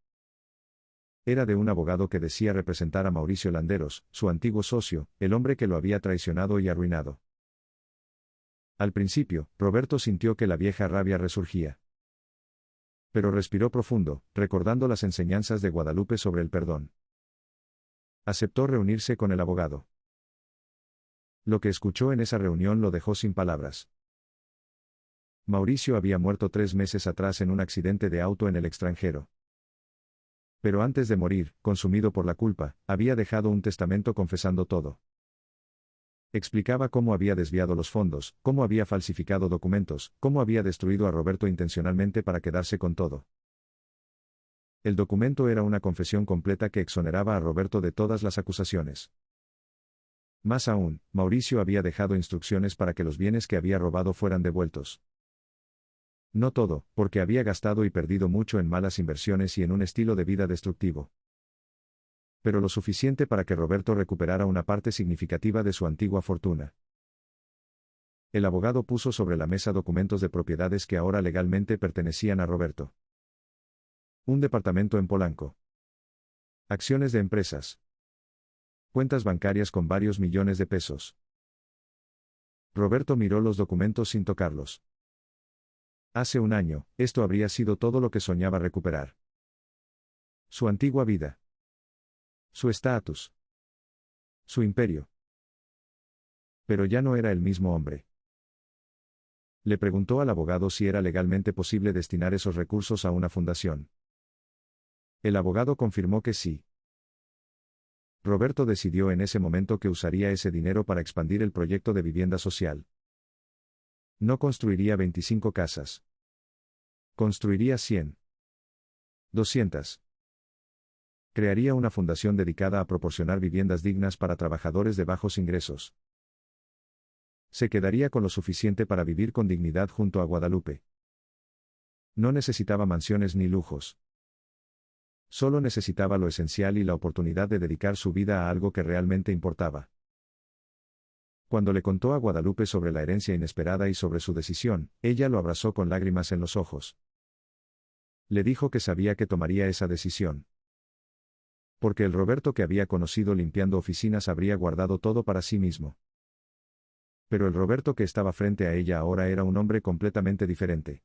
Era de un abogado que decía representar a Mauricio Landeros, su antiguo socio, el hombre que lo había traicionado y arruinado. Al principio, Roberto sintió que la vieja rabia resurgía. Pero respiró profundo, recordando las enseñanzas de Guadalupe sobre el perdón. Aceptó reunirse con el abogado. Lo que escuchó en esa reunión lo dejó sin palabras. Mauricio había muerto 3 meses atrás en un accidente de auto en el extranjero. Pero antes de morir, consumido por la culpa, había dejado un testamento confesando todo. Explicaba cómo había desviado los fondos, cómo había falsificado documentos, cómo había destruido a Roberto intencionalmente para quedarse con todo. El documento era una confesión completa que exoneraba a Roberto de todas las acusaciones. Más aún, Mauricio había dejado instrucciones para que los bienes que había robado fueran devueltos. No todo, porque había gastado y perdido mucho en malas inversiones y en un estilo de vida destructivo. Pero lo suficiente para que Roberto recuperara una parte significativa de su antigua fortuna. El abogado puso sobre la mesa documentos de propiedades que ahora legalmente pertenecían a Roberto. Un departamento en Polanco. Acciones de empresas. Cuentas bancarias con varios millones de pesos. Roberto miró los documentos sin tocarlos. Hace un año, esto habría sido todo lo que soñaba recuperar. Su antigua vida. Su estatus. Su imperio. Pero ya no era el mismo hombre. Le preguntó al abogado si era legalmente posible destinar esos recursos a una fundación. El abogado confirmó que sí. Roberto decidió en ese momento que usaría ese dinero para expandir el proyecto de vivienda social. No construiría 25 casas. Construiría 100. 200. Crearía una fundación dedicada a proporcionar viviendas dignas para trabajadores de bajos ingresos. Se quedaría con lo suficiente para vivir con dignidad junto a Guadalupe. No necesitaba mansiones ni lujos. Solo necesitaba lo esencial y la oportunidad de dedicar su vida a algo que realmente importaba. Cuando le contó a Guadalupe sobre la herencia inesperada y sobre su decisión, ella lo abrazó con lágrimas en los ojos. Le dijo que sabía que tomaría esa decisión. Porque el Roberto que había conocido limpiando oficinas habría guardado todo para sí mismo. Pero el Roberto que estaba frente a ella ahora era un hombre completamente diferente.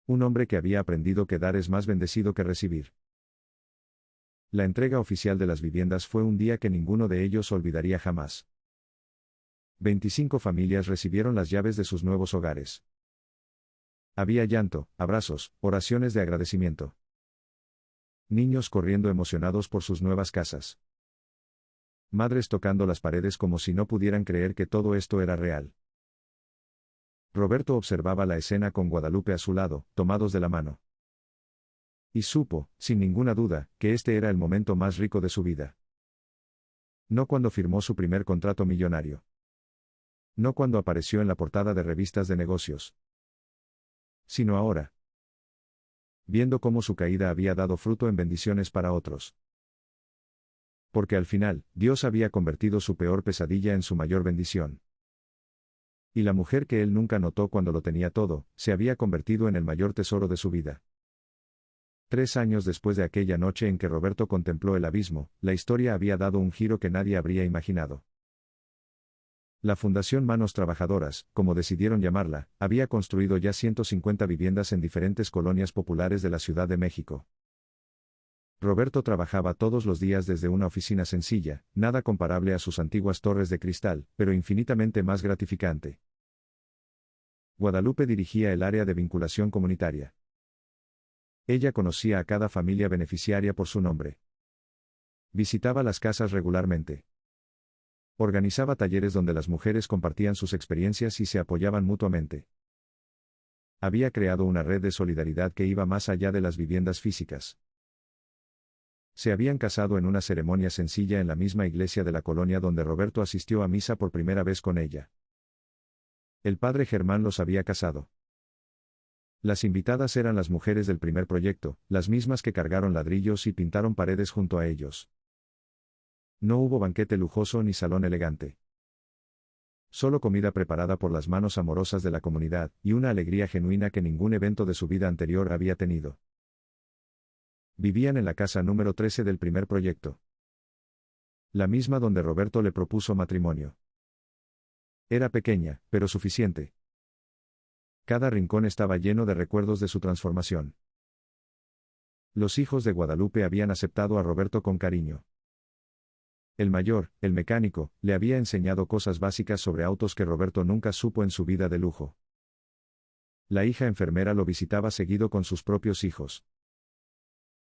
Un hombre que había aprendido que dar es más bendecido que recibir. La entrega oficial de las viviendas fue un día que ninguno de ellos olvidaría jamás. 25 familias recibieron las llaves de sus nuevos hogares. Había llanto, abrazos, oraciones de agradecimiento. Niños corriendo emocionados por sus nuevas casas. Madres tocando las paredes como si no pudieran creer que todo esto era real. Roberto observaba la escena con Guadalupe a su lado, tomados de la mano. Y supo, sin ninguna duda, que este era el momento más rico de su vida. No cuando firmó su primer contrato millonario. No cuando apareció en la portada de revistas de negocios. Sino ahora. Viendo cómo su caída había dado fruto en bendiciones para otros. Porque al final, Dios había convertido su peor pesadilla en su mayor bendición. Y la mujer que él nunca notó cuando lo tenía todo, se había convertido en el mayor tesoro de su vida. 3 años después de aquella noche en que Roberto contempló el abismo, la historia había dado un giro que nadie habría imaginado. La Fundación Manos Trabajadoras, como decidieron llamarla, había construido ya 150 viviendas en diferentes colonias populares de la Ciudad de México. Roberto trabajaba todos los días desde una oficina sencilla, nada comparable a sus antiguas torres de cristal, pero infinitamente más gratificante. Guadalupe dirigía el área de vinculación comunitaria. Ella conocía a cada familia beneficiaria por su nombre. Visitaba las casas regularmente. Organizaba talleres donde las mujeres compartían sus experiencias y se apoyaban mutuamente. Había creado una red de solidaridad que iba más allá de las viviendas físicas. Se habían casado en una ceremonia sencilla en la misma iglesia de la colonia donde Roberto asistió a misa por primera vez con ella. El padre Germán los había casado. Las invitadas eran las mujeres del primer proyecto, las mismas que cargaron ladrillos y pintaron paredes junto a ellos. No hubo banquete lujoso ni salón elegante. Solo comida preparada por las manos amorosas de la comunidad, y una alegría genuina que ningún evento de su vida anterior había tenido. Vivían en la casa número 13 del primer proyecto. La misma donde Roberto le propuso matrimonio. Era pequeña, pero suficiente. Cada rincón estaba lleno de recuerdos de su transformación. Los hijos de Guadalupe habían aceptado a Roberto con cariño. El mayor, el mecánico, le había enseñado cosas básicas sobre autos que Roberto nunca supo en su vida de lujo. La hija enfermera lo visitaba seguido con sus propios hijos.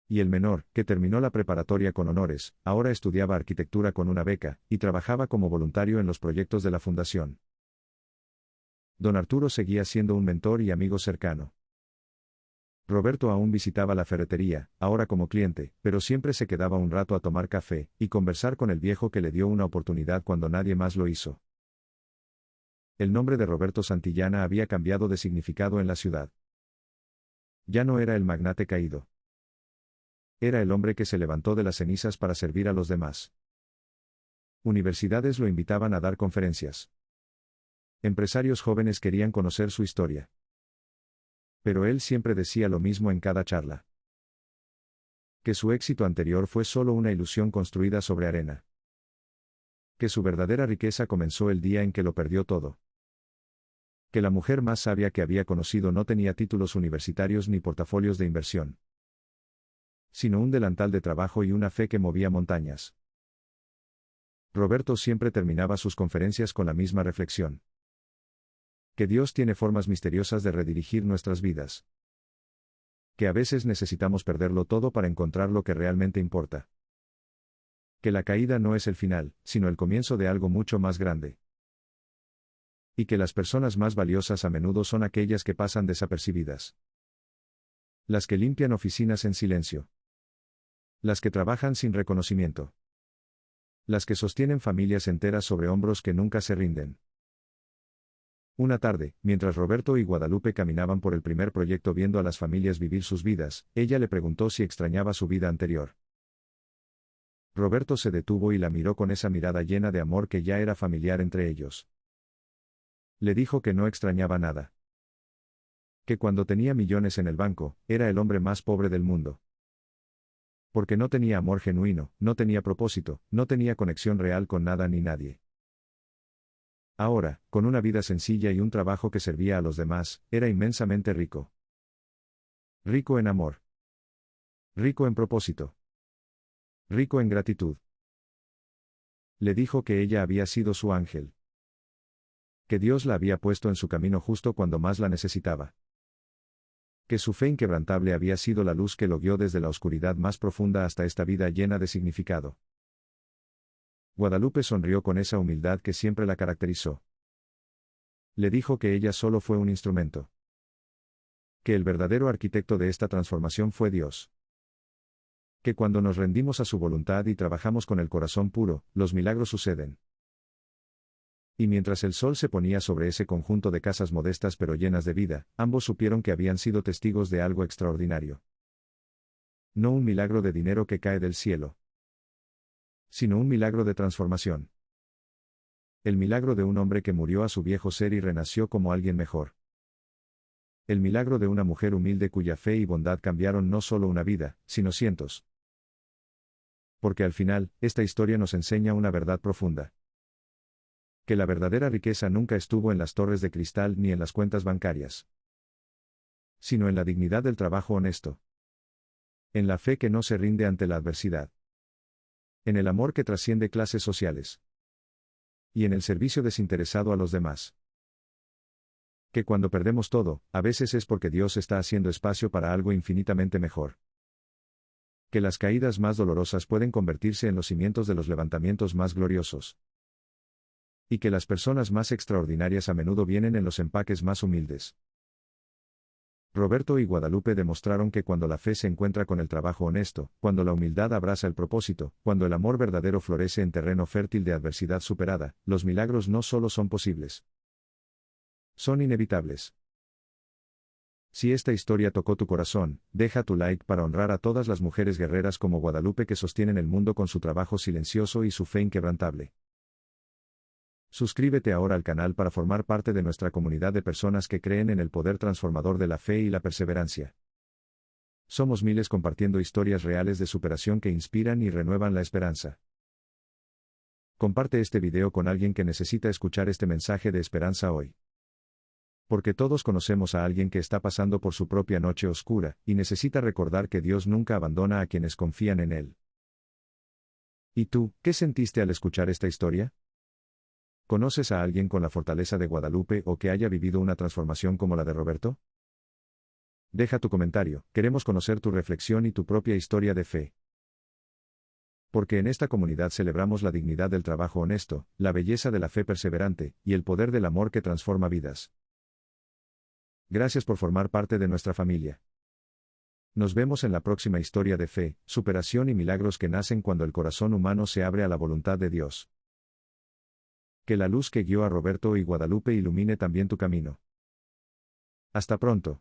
Y el menor, que terminó la preparatoria con honores, ahora estudiaba arquitectura con una beca, y trabajaba como voluntario en los proyectos de la fundación. Don Arturo seguía siendo un mentor y amigo cercano. Roberto aún visitaba la ferretería, ahora como cliente, pero siempre se quedaba un rato a tomar café, y conversar con el viejo que le dio una oportunidad cuando nadie más lo hizo. El nombre de Roberto Santillana había cambiado de significado en la ciudad. Ya no era el magnate caído. Era el hombre que se levantó de las cenizas para servir a los demás. Universidades lo invitaban a dar conferencias. Empresarios jóvenes querían conocer su historia. Pero él siempre decía lo mismo en cada charla. Que su éxito anterior fue solo una ilusión construida sobre arena. Que su verdadera riqueza comenzó el día en que lo perdió todo. Que la mujer más sabia que había conocido no tenía títulos universitarios ni portafolios de inversión, sino un delantal de trabajo y una fe que movía montañas. Roberto siempre terminaba sus conferencias con la misma reflexión. Que Dios tiene formas misteriosas de redirigir nuestras vidas. Que a veces necesitamos perderlo todo para encontrar lo que realmente importa. Que la caída no es el final, sino el comienzo de algo mucho más grande. Y que las personas más valiosas a menudo son aquellas que pasan desapercibidas. Las que limpian oficinas en silencio. Las que trabajan sin reconocimiento. Las que sostienen familias enteras sobre hombros que nunca se rinden. Una tarde, mientras Roberto y Guadalupe caminaban por el primer proyecto viendo a las familias vivir sus vidas, ella le preguntó si extrañaba su vida anterior. Roberto se detuvo y la miró con esa mirada llena de amor que ya era familiar entre ellos. Le dijo que no extrañaba nada. Que cuando tenía millones en el banco, era el hombre más pobre del mundo. Porque no tenía amor genuino, no tenía propósito, no tenía conexión real con nada ni nadie. Ahora, con una vida sencilla y un trabajo que servía a los demás, era inmensamente rico. Rico en amor. Rico en propósito. Rico en gratitud. Le dijo que ella había sido su ángel. Que Dios la había puesto en su camino justo cuando más la necesitaba. Que su fe inquebrantable había sido la luz que lo guió desde la oscuridad más profunda hasta esta vida llena de significado. Guadalupe sonrió con esa humildad que siempre la caracterizó. Le dijo que ella solo fue un instrumento. Que el verdadero arquitecto de esta transformación fue Dios. Que cuando nos rendimos a su voluntad y trabajamos con el corazón puro, los milagros suceden. Y mientras el sol se ponía sobre ese conjunto de casas modestas pero llenas de vida, ambos supieron que habían sido testigos de algo extraordinario. No un milagro de dinero que cae del cielo, sino un milagro de transformación. El milagro de un hombre que murió a su viejo ser y renació como alguien mejor. El milagro de una mujer humilde cuya fe y bondad cambiaron no solo una vida, sino cientos. Porque al final, esta historia nos enseña una verdad profunda. Que la verdadera riqueza nunca estuvo en las torres de cristal ni en las cuentas bancarias, sino en la dignidad del trabajo honesto. En la fe que no se rinde ante la adversidad. En el amor que trasciende clases sociales. Y en el servicio desinteresado a los demás. Que cuando perdemos todo, a veces es porque Dios está haciendo espacio para algo infinitamente mejor. Que las caídas más dolorosas pueden convertirse en los cimientos de los levantamientos más gloriosos. Y que las personas más extraordinarias a menudo vienen en los empaques más humildes. Roberto y Guadalupe demostraron que cuando la fe se encuentra con el trabajo honesto, cuando la humildad abraza el propósito, cuando el amor verdadero florece en terreno fértil de adversidad superada, los milagros no solo son posibles, son inevitables. Si esta historia tocó tu corazón, deja tu like para honrar a todas las mujeres guerreras como Guadalupe que sostienen el mundo con su trabajo silencioso y su fe inquebrantable. Suscríbete ahora al canal para formar parte de nuestra comunidad de personas que creen en el poder transformador de la fe y la perseverancia. Somos miles compartiendo historias reales de superación que inspiran y renuevan la esperanza. Comparte este video con alguien que necesita escuchar este mensaje de esperanza hoy. Porque todos conocemos a alguien que está pasando por su propia noche oscura, y necesita recordar que Dios nunca abandona a quienes confían en Él. ¿Y tú, qué sentiste al escuchar esta historia? ¿Conoces a alguien con la fortaleza de Guadalupe o que haya vivido una transformación como la de Roberto? Deja tu comentario, queremos conocer tu reflexión y tu propia historia de fe. Porque en esta comunidad celebramos la dignidad del trabajo honesto, la belleza de la fe perseverante, y el poder del amor que transforma vidas. Gracias por formar parte de nuestra familia. Nos vemos en la próxima historia de fe, superación y milagros que nacen cuando el corazón humano se abre a la voluntad de Dios. Que la luz que guió a Roberto y Guadalupe ilumine también tu camino. Hasta pronto.